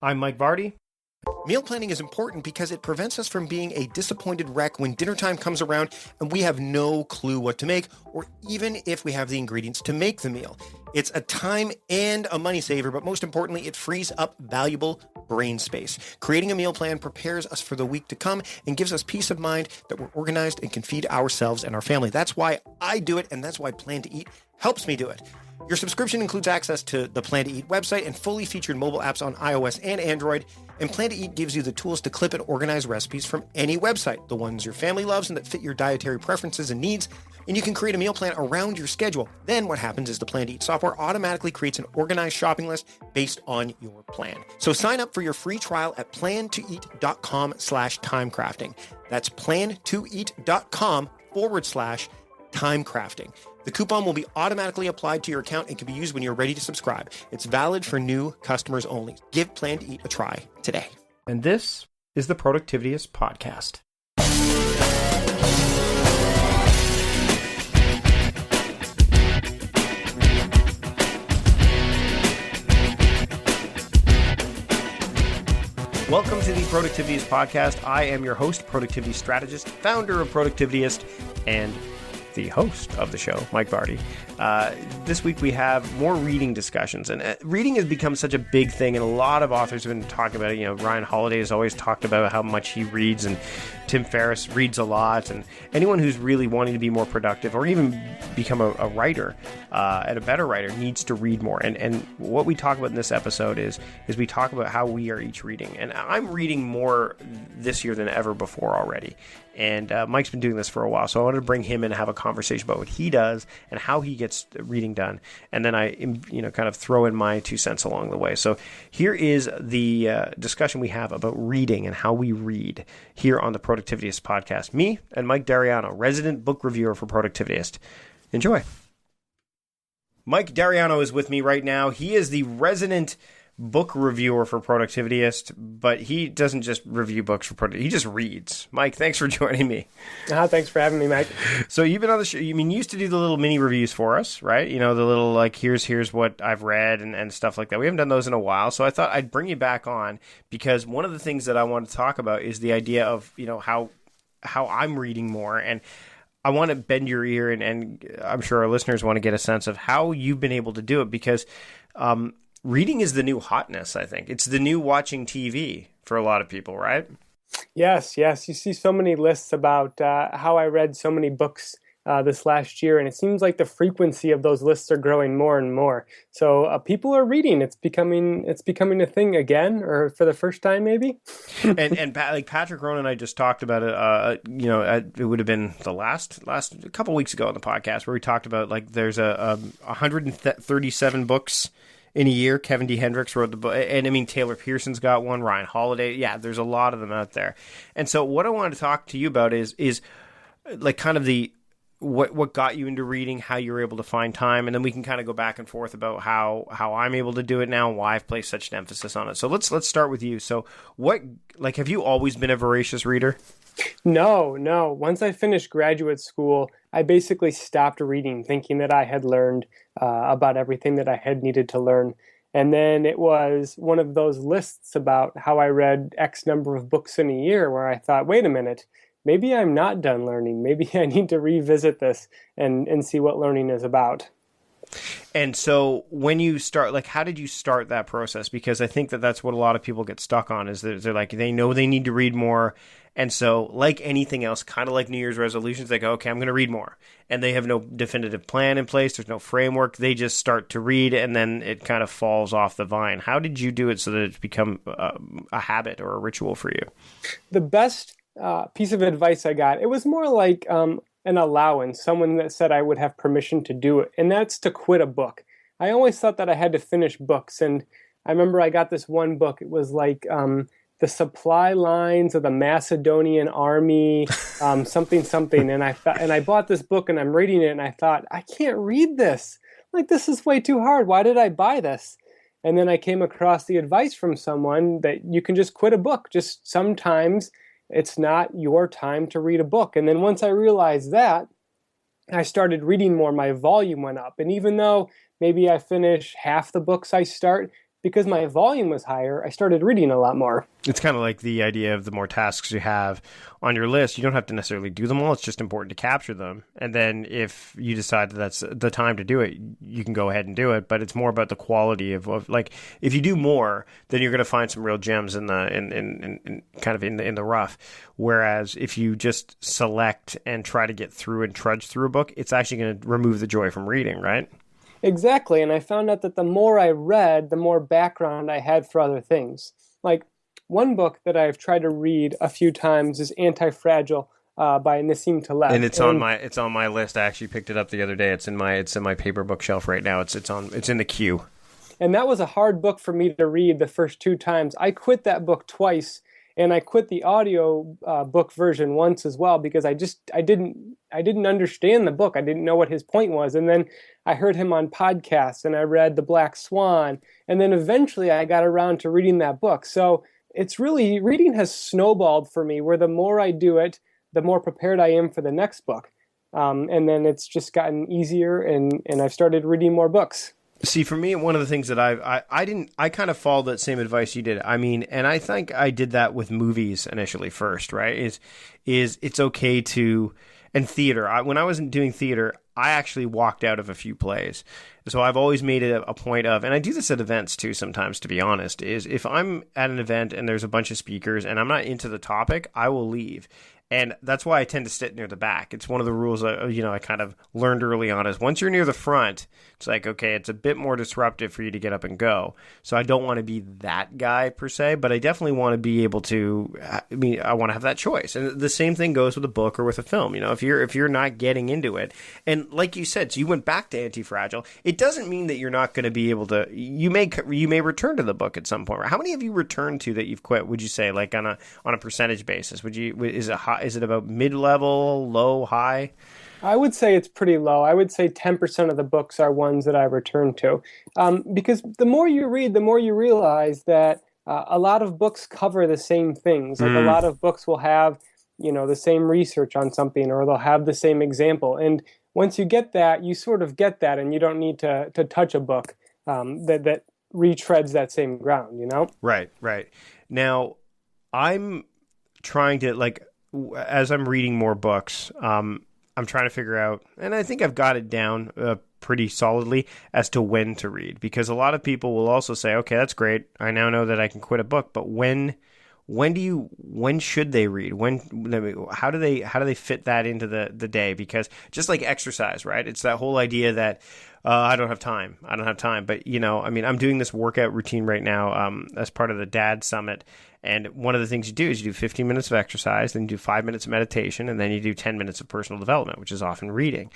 I'm Mike Vardy. Meal planning is important because it prevents us from being a disappointed wreck when dinner time comes around and we have no clue what to make, or even if we have the ingredients to make the meal. It's a time and a money saver, but most importantly, it frees up valuable brain space. Creating a meal plan prepares us for the week to come and gives us peace of mind that we're organized and can feed ourselves and our family. That's why I do it, and that's why Plan to Eat helps me do it. Your subscription includes access to the Plan to Eat website and fully featured mobile apps on iOS and Android. And Plan to Eat gives you the tools to clip and organize recipes from any website, the ones your family loves and that fit your dietary preferences and needs. And you can create a meal plan around your schedule. Then what happens is the Plan to Eat software automatically creates an organized shopping list based on your plan. So sign up for your free trial at plantoeat.com/timecrafting. That's plantoeat.com/timecrafting. The coupon will be automatically applied to your account and can be used when you're ready to subscribe. It's valid for new customers only. Give Plan to Eat a try today. And this is the Productivityist podcast. Welcome to the Productivityist podcast. I am your host, Productivity Strategist, founder of Productivityist, and the host of the show, Mike Vardy. This week we have more reading discussions, and reading has become such a big thing, and a lot of authors have been talking about it. You know, Ryan Holiday has always talked about how much he reads, and Tim Ferriss reads a lot, and anyone who's really wanting to be more productive or even become a writer and a better writer needs to read more. And what we talk about in this episode is we talk about how we are each reading. And I'm reading more this year than ever before already. And Mike's been doing this for a while, so I wanted to bring him in and have a conversation about what he does and how he gets reading done. And then I, kind of throw in my 2 cents along the way. So here is the discussion we have about reading and how we read here on the Productivityist podcast. Me and Mike Dariano, resident book reviewer for Productivityist. Enjoy. Mike Dariano is with me right now. He is the resident book reviewer for Productivityist, but he doesn't just review books for Productivityist, he just reads. Mike, thanks for joining me. Thanks for having me, Mike. So you've been on the show, you used to do the little mini reviews for us, right? You know, the little, like, here's what I've read and stuff like that. We haven't done those in a while, so I thought I'd bring you back on, because one of the things that I want to talk about is the idea of, how I'm reading more, and I want to bend your ear, and I'm sure our listeners want to get a sense of how you've been able to do it, because reading is the new hotness, I think. It's the new watching TV for a lot of people, right? Yes. You see so many lists about how I read so many books this last year, and it seems like the frequency of those lists are growing more and more. So people are reading. It's becoming a thing again, or for the first time, maybe. and like Patrick Rhone and I just talked about it. It would have been the last a couple weeks ago on the podcast where we talked about, like, there's 137 books in a year. Kevin D. Hendricks wrote the book, and Taylor Pearson's got one, Ryan Holiday. Yeah, there's a lot of them out there. And so what I wanted to talk to you about is like kind of the what got you into reading, how you were able to find time, and then we can kind of go back and forth about how I'm able to do it now and why I've placed such an emphasis on it. So let's start with you. So have you always been a voracious reader? No. Once I finished graduate school, I basically stopped reading, thinking that I had learned about everything that I had needed to learn. And then it was one of those lists about how I read X number of books in a year where I thought, wait a minute, maybe I'm not done learning. Maybe I need to revisit this and see what learning is about. And so when you start, like, how did you start that process? Because I think that's what a lot of people get stuck on, is that they're like, they know they need to read more. And so, like anything else, kind of like New Year's resolutions, they go, okay, I'm going to read more. And they have no definitive plan in place. There's no framework. They just start to read, and then it kind of falls off the vine. How did you do it so that it's become a habit or a ritual for you? The best piece of advice I got, it was more like an allowance, someone that said I would have permission to do it, and that's to quit a book. I always thought that I had to finish books, and I remember I got this one book. It was like the supply lines of the Macedonian army, something. And I bought this book and I'm reading it and I thought, I can't read this. Like, this is way too hard. Why did I buy this? And then I came across the advice from someone that you can just quit a book. Just sometimes it's not your time to read a book. And then once I realized that, I started reading more. My volume went up. And even though maybe I finish half the books I start, because my volume was higher, I started reading a lot more. It's kind of like the idea of the more tasks you have on your list, you don't have to necessarily do them all. It's just important to capture them. And then if you decide that that's the time to do it, you can go ahead and do it. But it's more about the quality of like, if you do more, then you're going to find some real gems in the rough. Whereas if you just select and try to get through and trudge through a book, it's actually going to remove the joy from reading, right? Exactly. And I found out that the more I read, the more background I had for other things. Like, one book that I've tried to read a few times is Anti-Fragile by Nassim Taleb. And it's on my list. I actually picked it up the other day. It's in my paper bookshelf right now. It's in the queue. And that was a hard book for me to read the first 2 times. I quit that book twice, and I quit the audio book version once as well because I didn't understand the book. I didn't know what his point was. And then I heard him on podcasts, and I read The Black Swan, and then eventually I got around to reading that book. So it's really, reading has snowballed for me, where the more I do it, the more prepared I am for the next book. And then it's just gotten easier, and I've started reading more books. See, for me, one of the things that I kind of followed that same advice you did. I mean, and I think I did that with movies initially first, right? Is it's okay to, and theater. When I wasn't doing theater, I actually walked out of a few plays. So I've always made it a point of, and I do this at events too sometimes, to be honest, is if I'm at an event and there's a bunch of speakers and I'm not into the topic, I will leave. And that's why I tend to sit near the back. It's one of the rules I kind of learned early on is once you're near the front, it's like, okay, it's a bit more disruptive for you to get up and go. So I don't want to be that guy per se, but I definitely want to be able to, I want to have that choice. And the same thing goes with a book or with a film. If you're not getting into it, and like you said, so you went back to Anti-Fragile, it doesn't mean that you're not going to be able to, you may return to the book at some point. How many have you returned to that you've quit, would you say, like on a percentage basis? Is it about mid-level, low, high? I would say it's pretty low. I would say 10% of the books are ones that I return to. Because the more you read, the more you realize that a lot of books cover the same things. Like a lot of books will have, the same research on something, or they'll have the same example. And once you get that, you sort of get that, and you don't need to touch a book that retreads that same ground, Right. Now, I'm trying to, as I'm reading more books, I'm trying to figure out, and I think I've got it down pretty solidly as to when to read, because a lot of people will also say, okay, that's great. I now know that I can quit a book, but when should they read? How do they fit that into the day? Because just like exercise, right? It's that whole idea that I don't have time. But I'm doing this workout routine right now as part of the Dad Summit. And one of the things you do is you do 15 minutes of exercise, then you do 5 minutes of meditation, and then you do 10 minutes of personal development, which is often reading.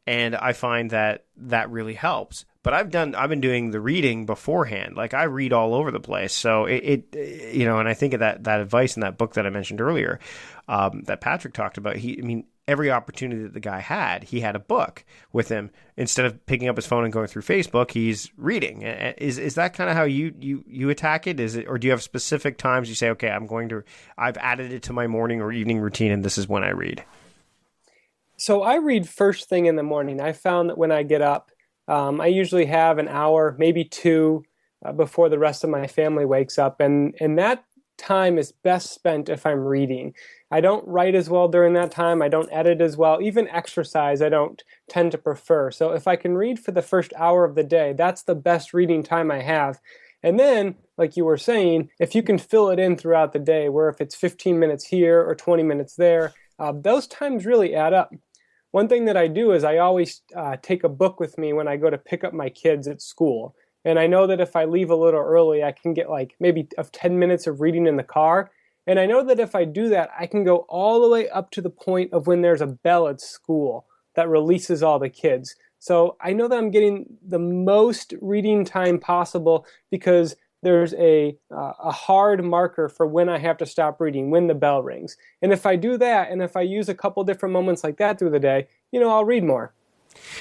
And I find that really helps. But I've been doing the reading beforehand. Like I read all over the place. So and I think of that advice in that book that I mentioned earlier, that Patrick talked about. Every opportunity that the guy had, he had a book with him. Instead of picking up his phone and going through Facebook, he's reading. Is that kind of how you attack it? Is it, or do you have specific times you say, okay, I've added it to my morning or evening routine, and this is when I read? So I read first thing in the morning. I found that when I get up, I usually have an hour, maybe 2, before the rest of my family wakes up, and that time is best spent if I'm reading. I don't write as well during that time. I don't edit as well. Even exercise, I don't tend to prefer. So if I can read for the first hour of the day, that's the best reading time I have. And then, like you were saying, if you can fill it in throughout the day, where if it's 15 minutes here or 20 minutes there, those times really add up. One thing that I do is I always take a book with me when I go to pick up my kids at school. And I know that if I leave a little early, I can get maybe 10 minutes of reading in the car. And I know that if I do that, I can go all the way up to the point of when there's a bell at school that releases all the kids. So I know that I'm getting the most reading time possible because there's a hard marker for when I have to stop reading, when the bell rings. And if I do that, and if I use a couple different moments like that through the day, I'll read more.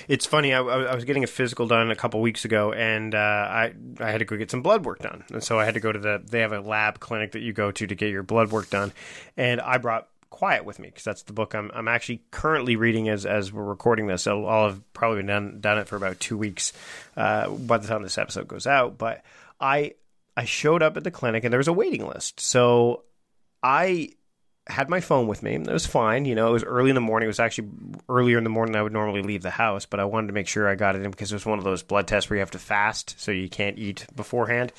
It's funny. I was getting a physical done a couple weeks ago, and I had to go get some blood work done. And so I had to go to they have a lab clinic that you go to get your blood work done. And I brought Quiet with me because that's the book I'm actually currently reading as we're recording this. So I'll have probably done it for about 2 weeks by the time this episode goes out. But I showed up at the clinic and there was a waiting list. So I had my phone with me. It was fine. It was early in the morning. It was actually earlier in the morning than I would normally leave the house, but I wanted to make sure I got it in because it was one of those blood tests where you have to fast, so you can't eat beforehand.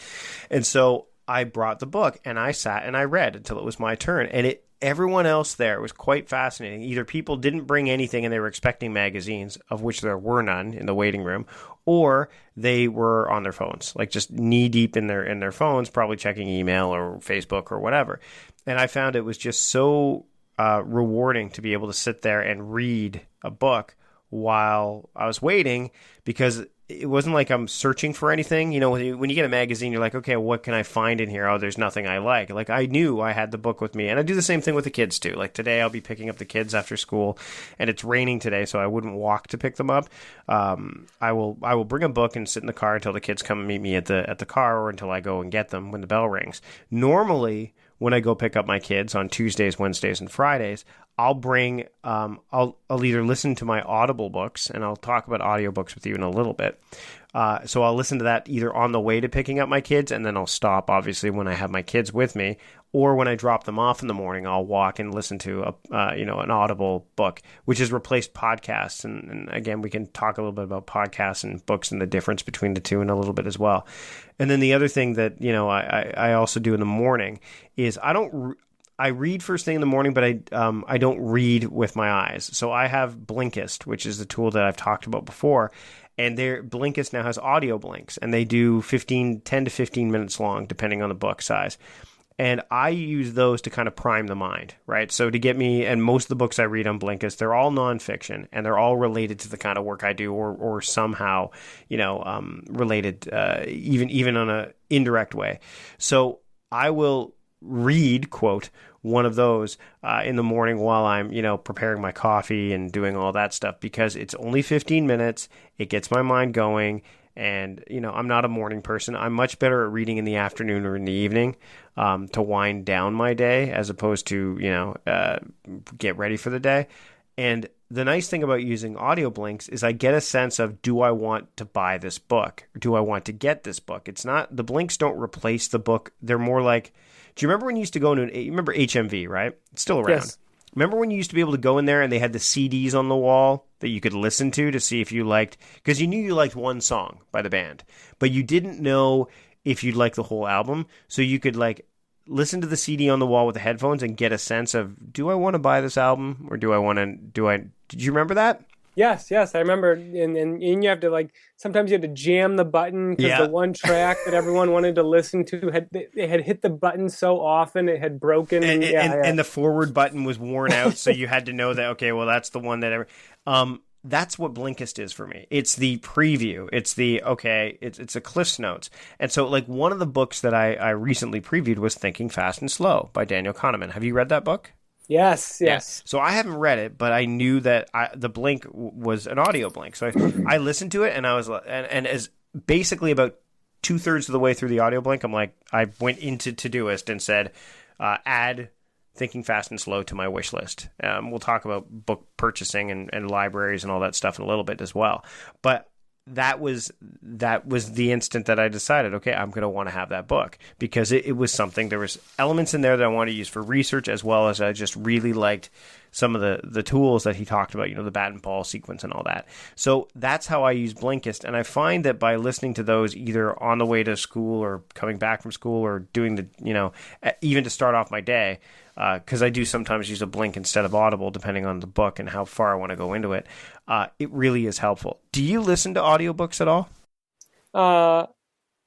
And so I brought the book and I sat and I read until it was my turn. And everyone else there was quite fascinating. Either people didn't bring anything and they were expecting magazines, of which there were none in the waiting room, or they were on their phones, like just knee deep in their phones, probably checking email or Facebook or whatever. And I found it was just so rewarding to be able to sit there and read a book while I was waiting, because it wasn't like I'm searching for anything. When you get a magazine, you're like, okay, what can I find in here? Oh, there's nothing I like. Like, I knew I had the book with me. And I do the same thing with the kids too. Like today I'll be picking up the kids after school, and it's raining today, so I wouldn't walk to pick them up. I will bring a book and sit in the car until the kids come and meet me at the car, or until I go and get them when the bell rings. Normally, when I go pick up my kids on Tuesdays, Wednesdays, and Fridays, I'll bring, I'll either listen to my Audible books, and I'll talk about audiobooks with you in a little bit. So I'll listen to that either on the way to picking up my kids, and then I'll stop, obviously, when I have my kids with me, or when I drop them off in the morning, I'll walk and listen to an Audible book, which has replaced podcasts. And again, we can talk a little bit about podcasts and books and the difference between the two in a little bit as well. And then the other thing that I also do in the morning is I read first thing in the morning, but I don't read with my eyes. So I have Blinkist, which is the tool that I've talked about before. And Blinkist now has audio blinks, and they do 10 to 15 minutes long, depending on the book size. And I use those to kind of prime the mind, right? So to get me, and most of the books I read on Blinkist, they're all nonfiction, and they're all related to the kind of work I do, or somehow, related, even on a indirect way. So I will read, quote, one of those in the morning while I'm, preparing my coffee and doing all that stuff, because it's only 15 minutes. It gets my mind going. And, I'm not a morning person. I'm much better at reading in the afternoon or in the evening to wind down my day, as opposed to, get ready for the day. And the nice thing about using audio blinks is I get a sense of, do I want to buy this book? Or do I want to get this book? It's not, the blinks don't replace the book. They're more like, do you remember when you used to go into you remember HMV, right? It's still around. Yes. Remember when you used to be able to go in there and they had the CDs on the wall that you could listen to see if you liked, because you knew you liked one song by the band, but you didn't know if you'd like the whole album. So you could listen to the CD on the wall with the headphones and get a sense of, do I want to buy this album, or did you remember that? Yes, I remember, and you have to sometimes you had to jam the button because the one track that everyone wanted to listen to had hit the button so often it had broken, and the forward button was worn out, so you had to know that, okay, well, that's the one that that's what Blinkist is for me. It's the preview. It's it's a Cliff's Notes. And so one of the books that I recently previewed was Thinking Fast and Slow by Daniel Kahneman. Have you read that book? Yes. Yeah. So I haven't read it, but I knew that the blink was an audio blink. So I listened to it, and I was, and as basically about 2/3 of the way through the audio blink, I went into Todoist and said, add Thinking Fast and Slow to my wish list. We'll talk about book purchasing and libraries and all that stuff in a little bit as well. But that was the instant that I decided, okay, I'm going to want to have that book, because it was something, there was elements in there that I wanted to use for research, as well as I just really liked some of the tools that he talked about, the bat and ball sequence and all that. So that's how I use Blinkist. And I find that by listening to those either on the way to school or coming back from school, or doing even to start off my day, because I do sometimes use a blink instead of Audible, depending on the book and how far I want to go into it. It really is helpful. Do you listen to audiobooks at all?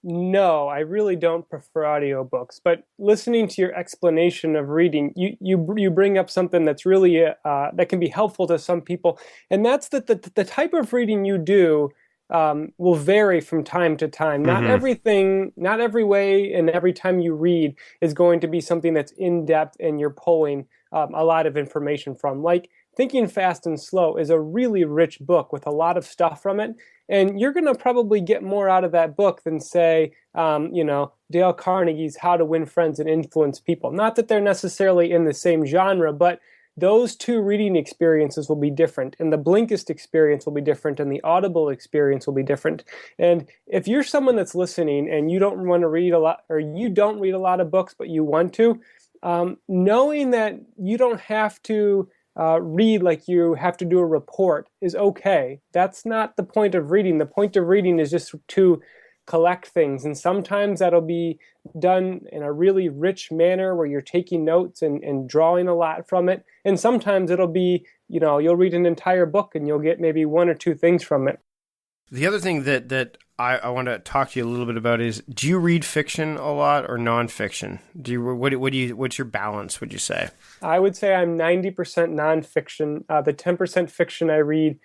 No, I really don't prefer audiobooks. But listening to your explanation of reading, you bring up something that's really that can be helpful to some people, and that's that the type of reading you do will vary from time to time. Not everything, not every way, and every time you read is going to be something that's in depth and you're pulling a lot of information from. Like Thinking Fast and Slow is a really rich book with a lot of stuff from it, and you're going to probably get more out of that book than, say, Dale Carnegie's How to Win Friends and Influence People. Not that they're necessarily in the same genre, but those two reading experiences will be different, and the Blinkist experience will be different, and the Audible experience will be different. And if you're someone that's listening and you don't want to read a lot, or you don't read a lot of books, but you want to, knowing that you don't have to read like you have to do a report is okay. That's not the point of reading. The point of reading is just to collect things, and sometimes that'll be done in a really rich manner where you're taking notes and drawing a lot from it, and sometimes it'll be, you'll read an entire book and you'll get maybe one or two things from it. The other thing that I want to talk to you a little bit about is, do you read fiction a lot or nonfiction? What's your balance, would you say? I would say I'm 90% nonfiction. The 10% fiction I read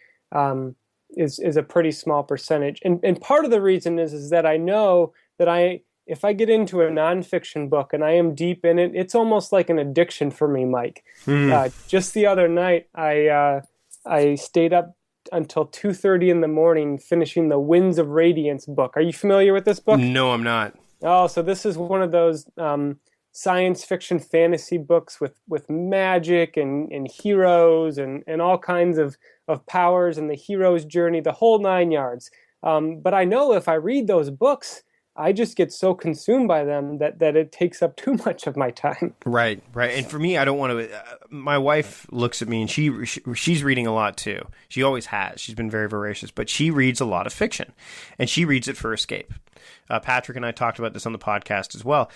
is a pretty small percentage. And part of the reason is that I know that if I get into a nonfiction book and I am deep in it, it's almost like an addiction for me, Mike. Just the other night, I stayed up until 2:30 in the morning finishing the Winds of Radiance book. Are you familiar with this book? No, I'm not. Oh, so this is one of those science fiction fantasy books with magic and heroes and all kinds of powers and the hero's journey, the whole 9 yards. But I know if I read those books, I just get so consumed by them that it takes up too much of my time. Right. And for me, I don't want to. My wife looks at me and she's reading a lot too. She always has. She's been very voracious, but she reads a lot of fiction, and she reads it for escape. Patrick and I talked about this on the podcast as well.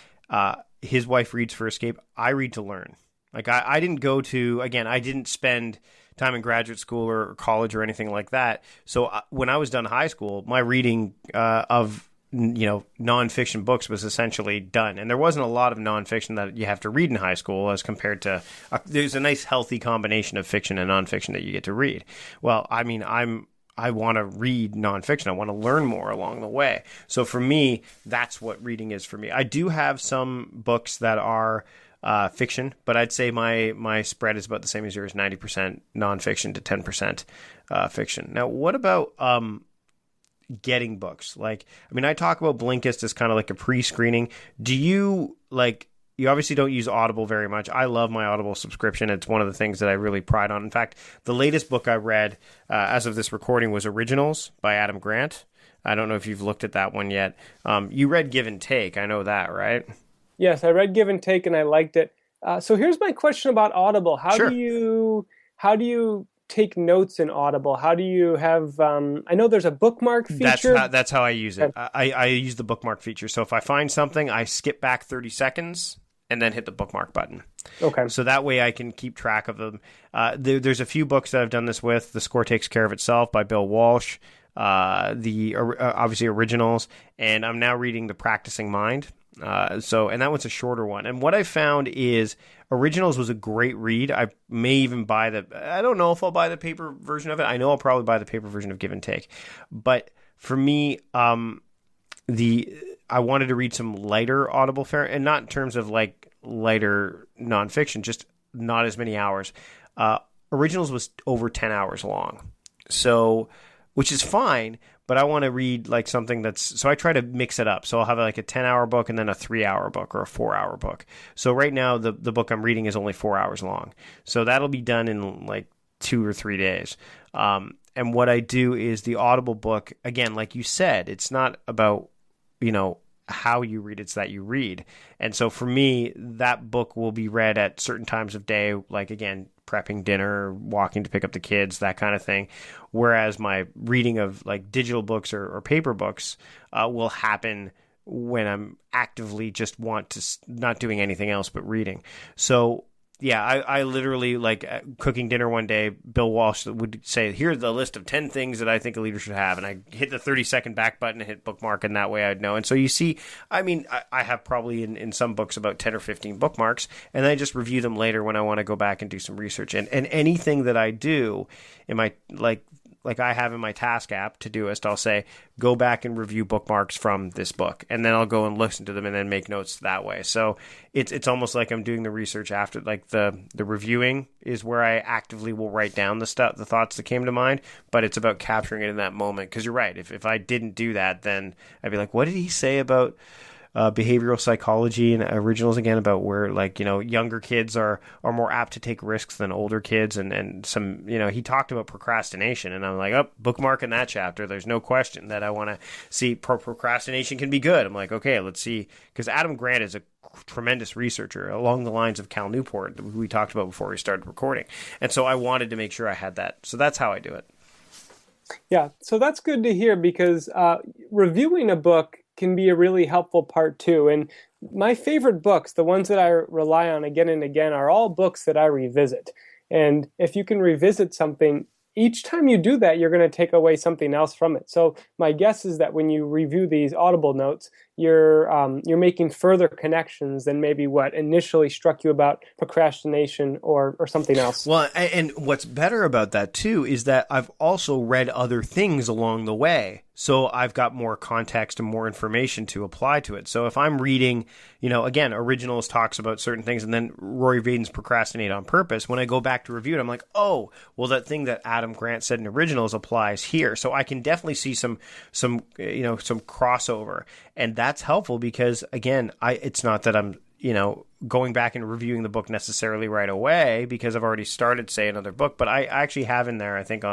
His wife reads for escape. I read to learn. Like I didn't go to, again, I didn't spend time in graduate school or college or anything like that. So when I was done high school, my reading of nonfiction books was essentially done. And there wasn't a lot of nonfiction that you have to read in high school as compared to, there's a nice healthy combination of fiction and nonfiction that you get to read. Well, I mean, I want to read nonfiction. I want to learn more along the way. So for me, that's what reading is for me. I do have some books that are fiction, but I'd say my spread is about the same as yours, 90% nonfiction to 10% fiction. Now, what about getting books? Like, I mean, I talk about Blinkist as kind of like a pre-screening. Do you you obviously don't use Audible very much. I love my Audible subscription. It's one of the things that I really pride on. In fact, the latest book I read as of this recording was Originals by Adam Grant. I don't know if you've looked at that one yet. You read Give and Take. I know that, right? Yes, I read Give and Take and I liked it. So here's my question about Audible. How do you take notes in Audible? How do you have, I know there's a bookmark feature. That's how I use it. I use the bookmark feature. So if I find something, I skip back 30 seconds and then hit the bookmark button. Okay. So that way I can keep track of them. There's a few books that I've done this with. The Score Takes Care of Itself by Bill Walsh. Obviously Originals. And I'm now reading The Practicing Mind. And that one's a shorter one. And what I found is Originals was a great read. I may even buy I don't know if I'll buy the paper version of it. I know I'll probably buy the paper version of Give and Take. But for me, I wanted to read some lighter Audible fare, and not in terms of like lighter nonfiction, just not as many hours. Originals was over 10 hours long. So, which is fine, but I want to read like something so I try to mix it up. So I'll have like a 10-hour book and then a 3-hour book or a 4-hour book. So right now the book I'm reading is only 4 hours long. So that'll be done in like 2 or 3 days. And what I do is the Audible book, again, like you said, it's not about, how you read, it's that you read. And so for me, that book will be read at certain times of day, like again, prepping dinner, walking to pick up the kids, that kind of thing. Whereas my reading of like digital books or paper books will happen when I'm actively just not doing anything else but reading. So yeah, I literally, like cooking dinner one day, Bill Walsh would say, here's the list of 10 things that I think a leader should have. And I hit the 30-second back button and hit bookmark, and that way I'd know. And so you see, I mean, I have probably in some books about 10 or 15 bookmarks, and I just review them later when I want to go back and do some research. And anything that I do in my, like I have in my task app, Todoist, I'll say, go back and review bookmarks from this book. And then I'll go and listen to them and then make notes that way. So it's almost like I'm doing the research after, like the reviewing is where I actively will write down the thoughts that came to mind, but it's about capturing it in that moment. Because you're right. If I didn't do that, then I'd be like, what did he say about behavioral psychology and originals again about where like, younger kids are more apt to take risks than older kids. And some, he talked about procrastination and I'm like, oh, bookmarking that chapter. There's no question that I want to see procrastination can be good. I'm like, okay, let's see. Because Adam Grant is a tremendous researcher along the lines of Cal Newport, who we talked about before we started recording. And so I wanted to make sure I had that. So that's how I do it. Yeah, so that's good to hear because reviewing a book can be a really helpful part too. And my favorite books, the ones that I rely on again and again, are all books that I revisit. And if you can revisit something, each time you do that, you're going to take away something else from it. So my guess is that when you review these Audible notes, you're making further connections than maybe what initially struck you about procrastination or something else. Well, and what's better about that too is that I've also read other things along the way. So I've got more context and more information to apply to it. So if I'm reading, again, Originals talks about certain things and then Rory Vaden's Procrastinate on Purpose, when I go back to review it, I'm like, oh, well, that thing that Adam Grant said in Originals applies here. So I can definitely see some crossover. And that's helpful because, again, it's not that I'm, going back and reviewing the book necessarily right away because I've already started, say, another book, but I actually have in there, I think,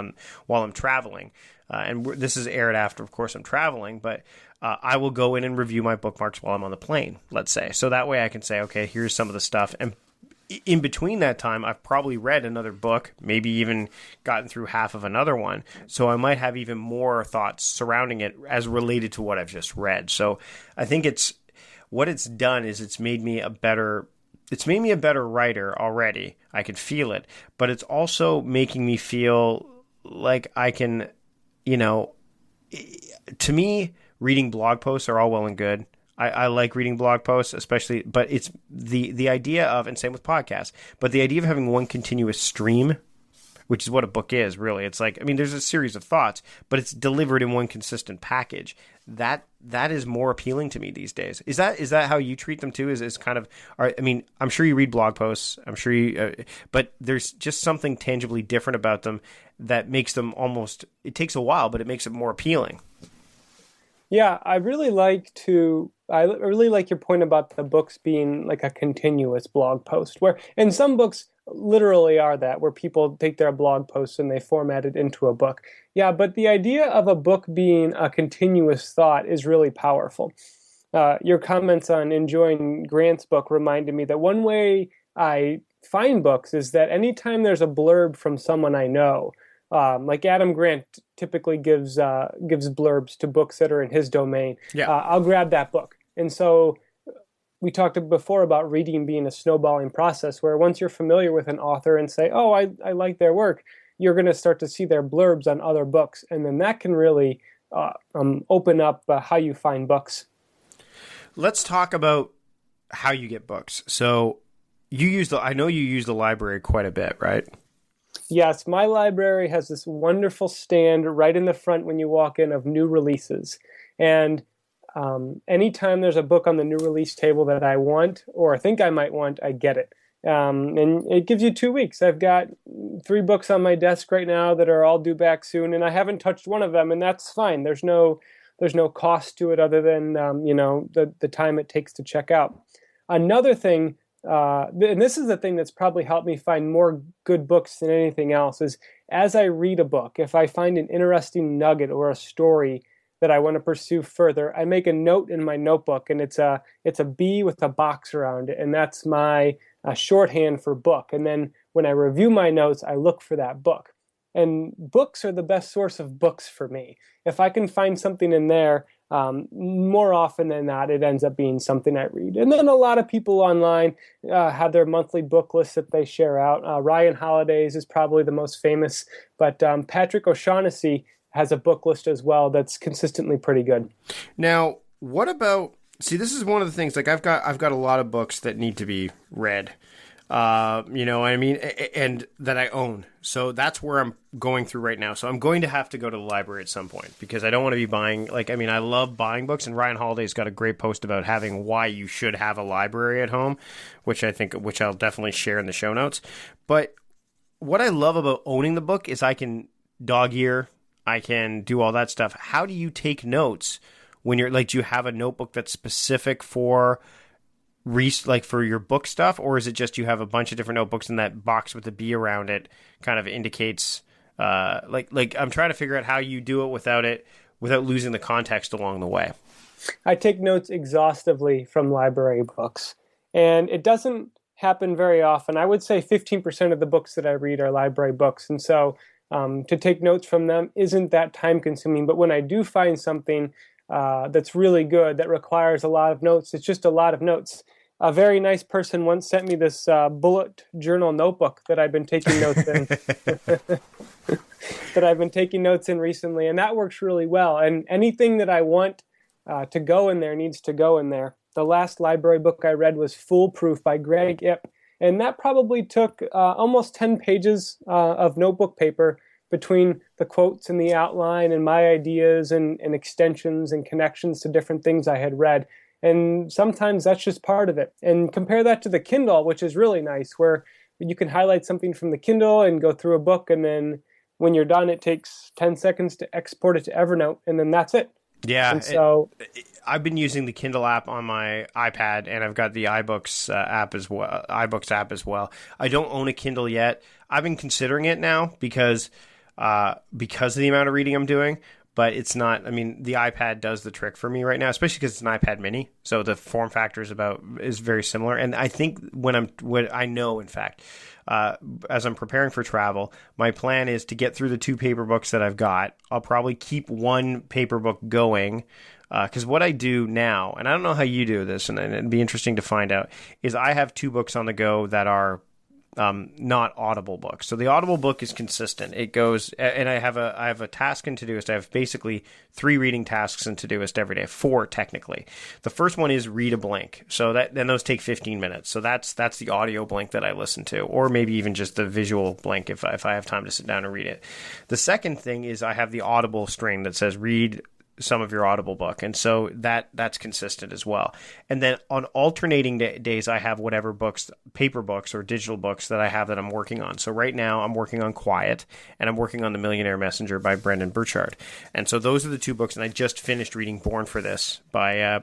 while I'm traveling. And this is aired after, of course, I'm traveling, but I will go in and review my bookmarks while I'm on the plane, let's say. So that way I can say, okay, here's some of the stuff. And in between that time, I've probably read another book, maybe even gotten through half of another one. So I might have even more thoughts surrounding it as related to what I've just read. So I think what it's done is it's made me a better writer already. I can feel it, but it's also making me feel like I can, to me, reading blog posts are all well and good. I like reading blog posts, especially, but it's the idea of, and same with podcasts, but the idea of having one continuous stream, which is what a book is, really. It's like, there's a series of thoughts, but it's delivered in one consistent package. That is more appealing to me these days. Is that how you treat them too? Is kind of, I'm sure you read blog posts. I'm sure you, but there's just something tangibly different about them that makes them it takes a while, but it makes it more appealing. Yeah, I really like your point about the books being like a continuous blog post, and some books literally are that, where people take their blog posts and they format it into a book. Yeah, but the idea of a book being a continuous thought is really powerful. Your comments on enjoying Grant's book reminded me that one way I find books is that anytime there's a blurb from someone I know, like Adam Grant typically gives blurbs to books that are in his domain. Yeah. I'll grab that book. And so we talked before about reading being a snowballing process, where once you're familiar with an author and say, oh, I like their work, you're going to start to see their blurbs on other books. And then that can really open up how you find books. Let's talk about how you get books. So I know you use the library quite a bit, right? Yes, my library has this wonderful stand right in the front when you walk in of new releases. And anytime there's a book on the new release table that I want or think I might want, I get it. And it gives you 2 weeks. I've got 3 books on my desk right now that are all due back soon, and I haven't touched one of them, and that's fine. There's no cost to it other than the time it takes to check out. Another thing, and this is the thing that's probably helped me find more good books than anything else, is as I read a book, if I find an interesting nugget or a story that I want to pursue further, I make a note in my notebook, and it's a B with a box around it, and that's my shorthand for book. And then when I review my notes, I look for that book. And books are the best source of books for me. If I can find something in there, more often than not, it ends up being something I read. And then a lot of people online have their monthly book lists that they share out. Ryan Holiday's is probably the most famous, but Patrick O'Shaughnessy has a book list as well that's consistently pretty good. Now, what about, see, this is one of the things, like I've got a lot of books that need to be read, you know what I mean, and that I own. So that's where I'm going through right now. So I'm going to have to go to the library at some point because I don't want to be buying, I love buying books, and Ryan Holiday's got a great post about having why you should have a library at home, which I'll definitely share in the show notes. But what I love about owning the book is I can dog ear, I can do all that stuff. How do you take notes when you're like, do you have a notebook that's specific for like for your book stuff, or is it just you have a bunch of different notebooks and that box with the B around it kind of indicates like I'm trying to figure out how you do it without losing the context along the way. I take notes exhaustively from library books, and it doesn't happen very often. I would say 15% of the books that I read are library books, and so to take notes from them isn't that time consuming. But when I do find something that's really good that requires a lot of notes, it's just a lot of notes. A very nice person once sent me this bullet journal notebook that I've been taking notes in. That I've been taking notes in recently, and that works really well. And anything that I want to go in there needs to go in there. The last library book I read was Foolproof by Greg Ip, and that probably took almost 10 pages of notebook paper between the quotes and the outline and my ideas and extensions and connections to different things I had read. And sometimes that's just part of it. And compare that to the Kindle, which is really nice, where you can highlight something from the Kindle and go through a book, and then when you're done, it takes 10 seconds to export it to Evernote, and then that's it. Yeah, and so I've been using the Kindle app on my iPad, and I've got the iBooks app as well. I don't own a Kindle yet. I've been considering it now because of the amount of reading I'm doing. But it's not. I mean, the iPad does the trick for me right now, especially because it's an iPad Mini. So the form factor is very similar. And I think as I'm preparing for travel, my plan is to get through the 2 paper books that I've got. I'll probably keep 1 paper book going. Because what I do now, and I don't know how you do this, and it'd be interesting to find out, is I have 2 books on the go that are not Audible books. So the Audible book is consistent. It goes, and I have a task in Todoist. I have basically 3 reading tasks in Todoist every day, 4 technically. The first one is read a blink. So then those take 15 minutes. So that's the audio blink that I listen to, or maybe even just the visual blink if I have time to sit down and read it. The second thing is I have the Audible string that says read some of your Audible book, and so that's consistent as well. And then on alternating days, I have whatever books, paper books or digital books that I have that I'm working on. So right now I'm working on Quiet, and I'm working on The Millionaire Messenger by Brendan Burchard. And so those are the 2 books, and I just finished reading Born for This by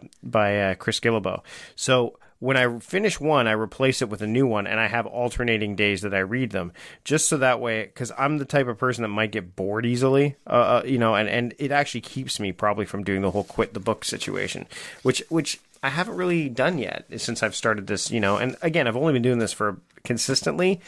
Chris Guillebeau. So when I finish one, I replace it with a new one, and I have alternating days that I read them, just so that way, because I'm the type of person that might get bored easily, and it actually keeps me probably from doing the whole quit the book situation, which I haven't really done yet since I've started this, and again, I've only been doing this for consistently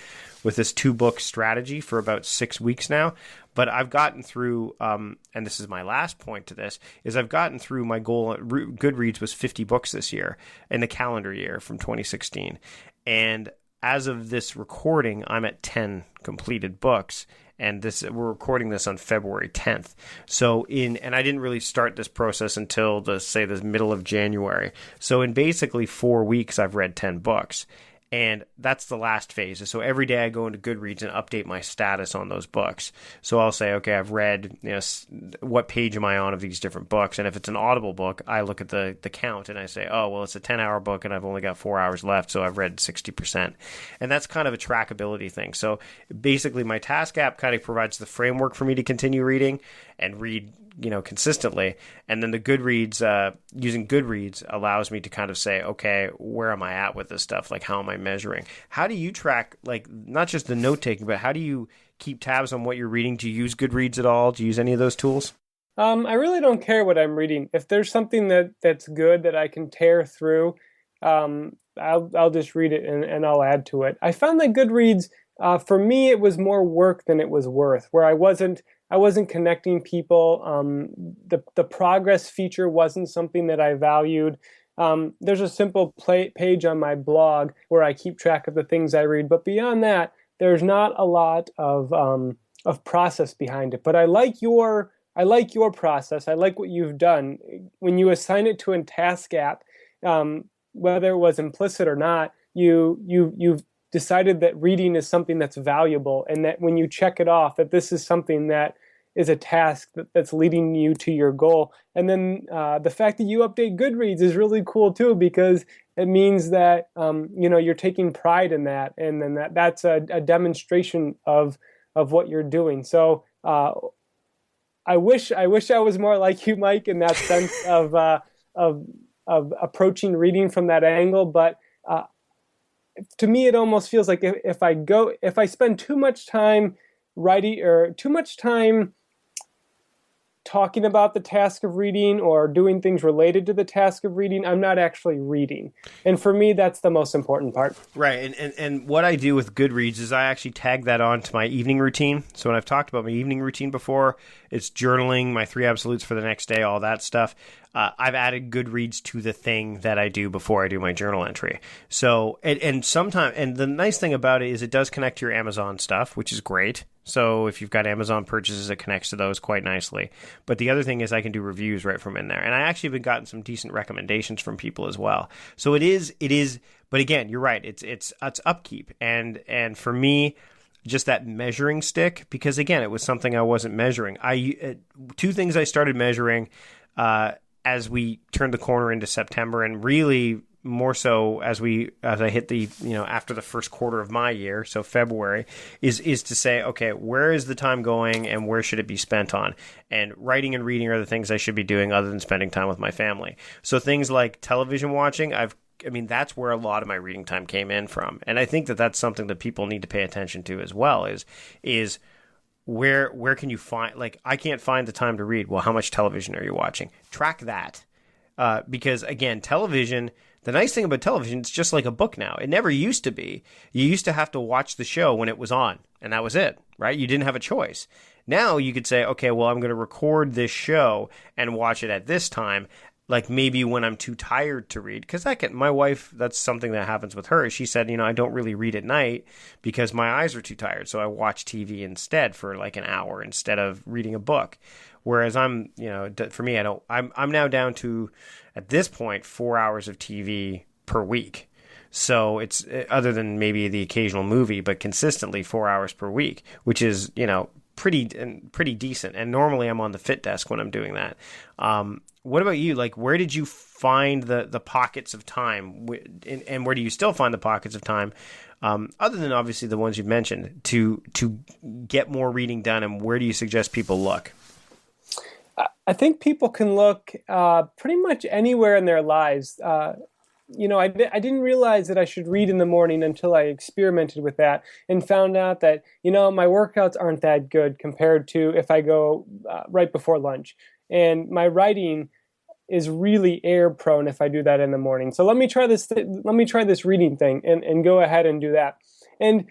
with this 2-book strategy for about 6 weeks now. But I've gotten through, and this is my last point to this, is I've gotten through my goal. Goodreads was 50 books this year in the calendar year from 2016. And as of this recording, I'm at 10 completed books. And we're recording this on February 10th. So and I didn't really start this process until the middle of January. So in basically 4 weeks, I've read 10 books. And that's the last phase. So every day I go into Goodreads and update my status on those books. So I'll say, okay, I've read, what page am I on of these different books? And if it's an Audible book, I look at the count and I say, oh, well, it's a 10-hour book and I've only got 4 hours left, so I've read 60%. And that's kind of a trackability thing. So basically my task app kind of provides the framework for me to continue reading and read consistently. And then the Goodreads, using Goodreads allows me to kind of say, okay, where am I at with this stuff? Like, how am I measuring? How do you track, like, not just the note taking, but how do you keep tabs on what you're reading? Do you use Goodreads at all? Do you use any of those tools? I really don't care what I'm reading. If there's something that's good that I can tear through, I'll just read it and I'll add to it. I found that Goodreads, for me, it was more work than it was worth, where I wasn't connecting people. The progress feature wasn't something that I valued. There's a simple page on my blog where I keep track of the things I read, but beyond that, there's not a lot of process behind it. But I like your process. I like what you've done when you assign it to a task app, whether it was implicit or not. You've decided that reading is something that's valuable, and that when you check it off, that this is something that is a task that's leading you to your goal. And then the fact that you update Goodreads is really cool too, because it means that you're taking pride in that, and then that's a demonstration of what you're doing. So I wish I was more like you, Mike, in that sense of approaching reading from that angle. But to me, it almost feels like if I spend too much time writing or too much time talking about the task of reading or doing things related to the task of reading, I'm not actually reading. And for me, that's the most important part. Right. And what I do with Goodreads is I actually tag that on to my evening routine. So when I've talked about my evening routine before, it's journaling, my 3 absolutes for the next day, all that stuff. I've added Goodreads to the thing that I do before I do my journal entry. So, and sometimes, and the nice thing about it is it does connect to your Amazon stuff, which is great. So if you've got Amazon purchases, it connects to those quite nicely. But the other thing is I can do reviews right from in there. And I actually have gotten some decent recommendations from people as well. So it is, but again, you're right. It's upkeep. And for me, just that measuring stick, because again, it was something I wasn't measuring. 2 things I started measuring, as we turned the corner into September, and really more so as I hit the, after the first quarter of my year, so February, is to say, okay, where is the time going and where should it be spent on? And writing and reading are the things I should be doing other than spending time with my family. So things like television watching, that's where a lot of my reading time came in from. And I think that that's something that people need to pay attention to as well, is where can you find, like, I can't find the time to read. Well, how much television are you watching? Track that. Because again, television, the nice thing about television, it's just like a book now. It never used to be. You used to have to watch the show when it was on, and that was it, right? You didn't have a choice. Now you could say, okay, well, I'm going to record this show and watch it at this time, like maybe when I'm too tired to read. Because my wife, that's something that happens with her. She said, I don't really read at night because my eyes are too tired. So I watch TV instead for like an hour instead of reading a book. Whereas for me, I'm now down to, at this point, 4 hours of TV per week. So it's, other than maybe the occasional movie, but consistently 4 hours per week, which is, pretty decent. And normally I'm on the Fit Desk when I'm doing that. What about you? Like, where did you find the pockets of time, and where do you still find the pockets of time, other than obviously the ones you've mentioned, to get more reading done, and where do you suggest people look? I think people can look pretty much anywhere in their lives. I didn't realize that I should read in the morning until I experimented with that and found out that, my workouts aren't that good compared to if I go right before lunch. And my writing is really error prone if I do that in the morning. So let me try this reading thing and go ahead and do that. And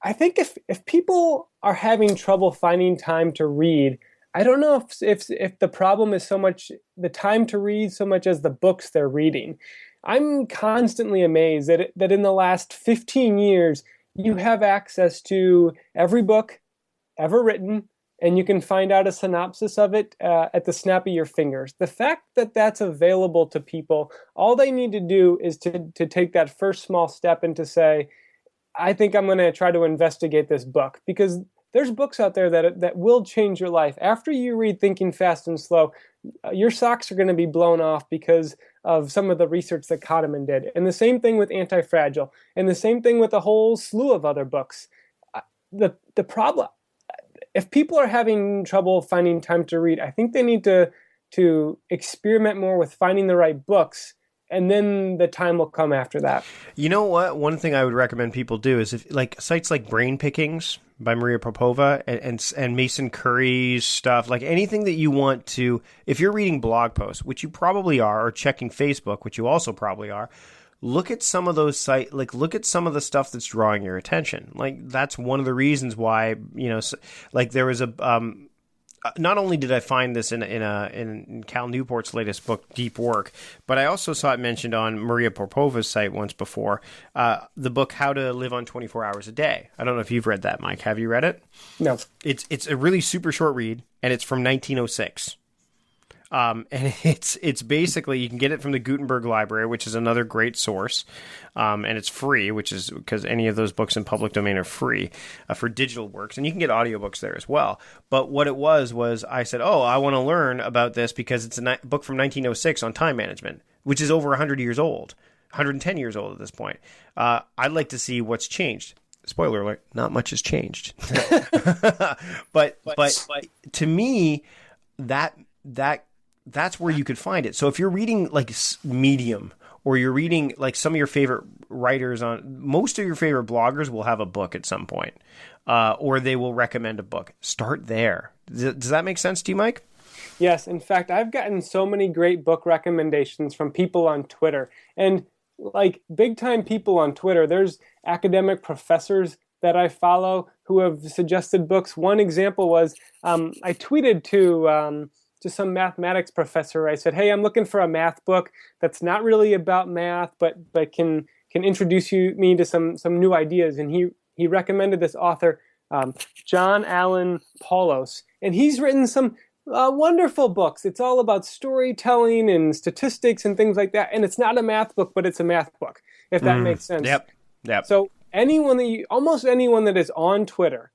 I think if people are having trouble finding time to read, I don't know if the problem is so much the time to read so much as the books they're reading. I'm constantly amazed that in the last 15 years, you have access to every book ever written, and you can find out a synopsis of it at the snap of your fingers. The fact that that's available to people, all they need to do is to take that first small step and to say, I think I'm going to try to investigate this book, because there's books out there that will change your life. After you read Thinking Fast and Slow, your socks are going to be blown off because of some of the research that Kahneman did. And the same thing with Anti-Fragile, and the same thing with a whole slew of other books. The problem, if people are having trouble finding time to read, I think they need to experiment more with finding the right books, and then the time will come after that. You know what? One thing I would recommend people do is sites like Brain Pickings by Maria Popova and Mason Curry's stuff, like anything that you want to, if you're reading blog posts, which you probably are, or checking Facebook, which you also probably are, look at some of those sites, look at some of the stuff that's drawing your attention. Like, that's one of the reasons why, there was not only did I find this in Cal Newport's latest book, Deep Work, but I also saw it mentioned on Maria Popova's site once before, the book How to Live on 24 Hours a Day. I don't know if you've read that, Mike. Have you read it? No. It's a really super short read, and it's from 1906. And it's basically, you can get it from the Gutenberg Library, which is another great source. And it's free, which is because any of those books in public domain are free for digital works. And you can get audiobooks there as well. But what it was I said, I want to learn about this because it's a book from 1906 on time management, which is over 100 years old, 110 years old at this point. I'd like to see what's changed. spoiler alert, not much has changed. but to me, that's where you could find it. So if you're reading like Medium, or you're reading like some of your favorite writers most of your favorite bloggers will have a book at some point, or they will recommend a book. Start there. Does that make sense to you, Mike? Yes. In fact, I've gotten so many great book recommendations from people on Twitter, and like big time people on Twitter. There's academic professors that I follow who have suggested books. One example was I tweeted to some mathematics professor. I said, "Hey, I'm looking for a math book that's not really about math, but can introduce me to some new ideas." And he recommended this author, John Allen Paulos, and he's written some wonderful books. It's all about storytelling and statistics and things like that. And it's not a math book, but it's a math book, if that makes sense. Yep. So almost anyone that is on Twitter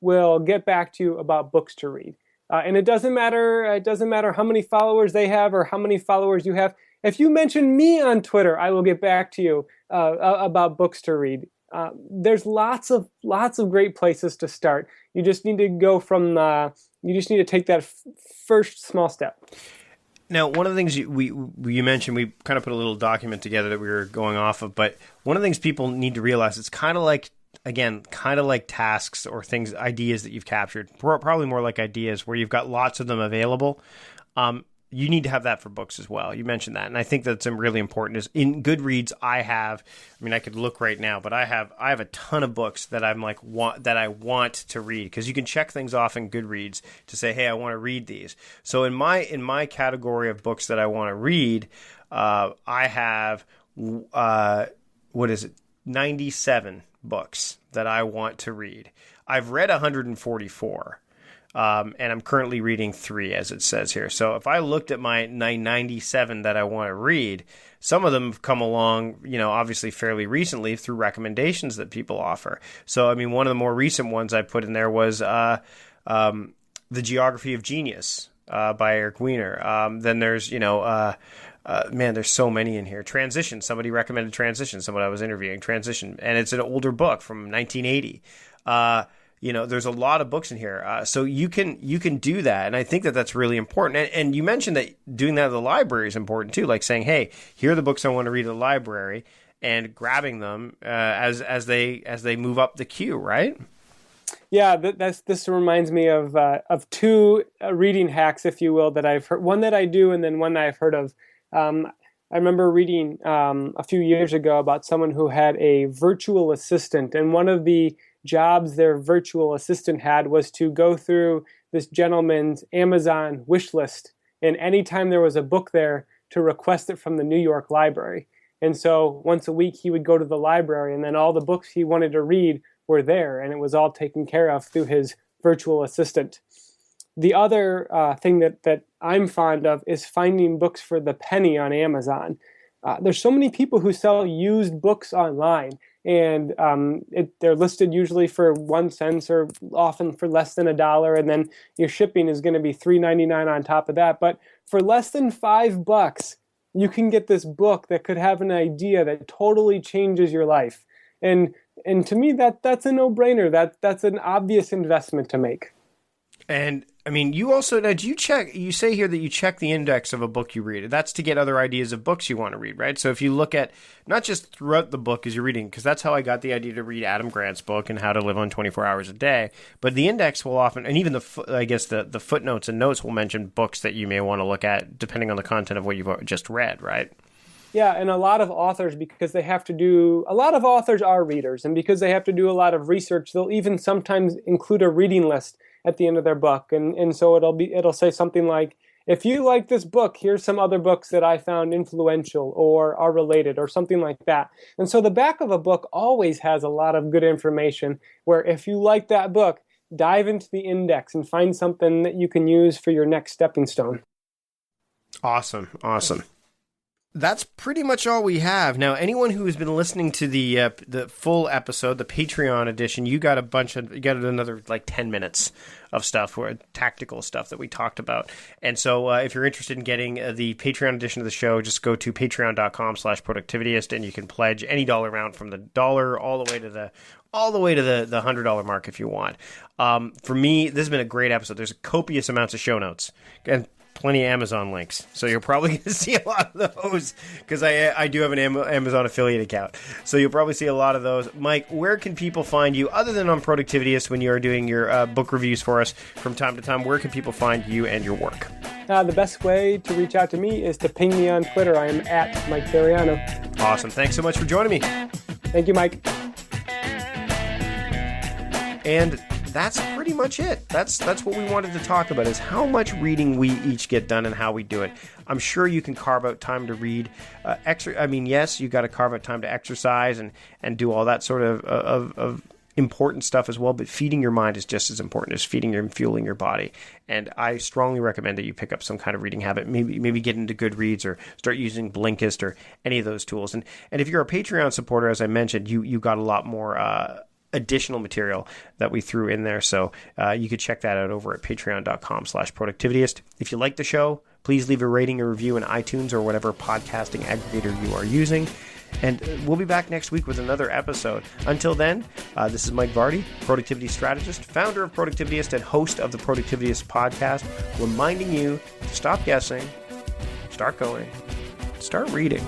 will get back to you about books to read. And it doesn't matter how many followers they have or how many followers you have. If you mention me on Twitter, I will get back to you about books to read. There's lots of great places to start. You just need to go from you just need to take that first small step. Now, one of the things you mentioned, we kind of put a little document together that we were going off of, but one of the things people need to realize, it's kind of like tasks or things, ideas that you've captured, probably more like ideas where you've got lots of them available. You need to have that for books as well. You mentioned that. And I think that's really important. Is in Goodreads, I could look right now, but I have a ton of books that I'm like, that I want to read, because you can check things off in Goodreads to say, hey, I want to read these. So in my category of books that I want to read, I have, 97 books that I want to read. I've read 144. And I'm currently reading 3, as it says here. So if I looked at my 97 that I want to read, some of them have come along, obviously fairly recently through recommendations that people offer. So, I mean, one of the more recent ones I put in there was The Geography of Genius by Eric Weiner. Then there's, there's so many in here. Transition. Somebody recommended Transition. Someone I was interviewing, Transition. And it's an older book from 1980. There's a lot of books in here. So you can do that. And I think that that's really important. And you mentioned that doing that at the library is important too, like saying, hey, here are the books I want to read at the library, and grabbing them as they move up the queue, right? Yeah, this reminds me of 2 reading hacks, if you will, that I've heard. One that I do, and then one that I've heard of. I remember reading a few years ago about someone who had a virtual assistant, and one of the jobs their virtual assistant had was to go through this gentleman's Amazon wish list, and anytime there was a book there, to request it from the New York Library. And so once a week he would go to the library, and then all the books he wanted to read were there, and it was all taken care of through his virtual assistant. The other thing that I'm fond of is finding books for the penny on Amazon. There's so many people who sell used books online, and they're listed usually for 1 cent or often for less than $1, and then your shipping is going to be $3.99 on top of that. But for less than $5, you can get this book that could have an idea that totally changes your life. And to me, that's a no-brainer. That's an obvious investment to make. And I mean, you also, now, you say here that you check the index of a book you read. That's to get other ideas of books you want to read, right? So if you look at, not just throughout the book as you're reading, because that's how I got the idea to read Adam Grant's book and How to Live on 24 Hours a Day, but the index will often, and even the footnotes and notes will mention books that you may want to look at depending on the content of what you've just read, right? Yeah, and a lot of authors, because they have to do, a lot of authors are readers, and because they have to do a lot of research, they'll even sometimes include a reading list at the end of their book. And so it'll say something like, if you like this book, here's some other books that I found influential or are related, or something like that. And so the back of a book always has a lot of good information, where if you like that book, dive into the index and find something that you can use for your next stepping stone. Awesome. That's pretty much all we have. Now, anyone who has been listening to the full episode, the Patreon edition, you got another like 10 minutes of stuff, tactical stuff that we talked about. And so if you're interested in getting the Patreon edition of the show, just go to patreon.com/productivityist, and you can pledge any dollar amount from the $1 all the way to the $100 mark if you want. For me, this has been a great episode. There's copious amounts of show notes and plenty of Amazon links. So you're probably going to see a lot of those because I do have an Amazon affiliate account. So you'll probably see a lot of those. Mike, where can people find you other than on Productivityist when you are doing your book reviews for us from time to time? Where can people find you and your work? The best way to reach out to me is to ping me on Twitter. I am at Mike Dariano. Awesome. Thanks so much for joining me. Thank you, Mike. And that's pretty much it. That's what we wanted to talk about, is how much reading we each get done and how we do it. I'm sure you can carve out time to read. Yes, you got to carve out time to exercise and do all that sort of important stuff as well, but feeding your mind is just as important as feeding and fueling your body. And I strongly recommend that you pick up some kind of reading habit, maybe get into Goodreads or start using Blinkist or any of those tools. And if you're a Patreon supporter, as I mentioned, you got a lot more additional material that we threw in there. So you could check that out over at patreon.com/productivityist. If you like the show, please leave a rating or review in iTunes or whatever podcasting aggregator you are using. And we'll be back next week with another episode. Until then, this is Mike Vardy, productivity strategist, founder of Productivityist and host of the Productivityist podcast, reminding you to stop guessing, start going, start reading.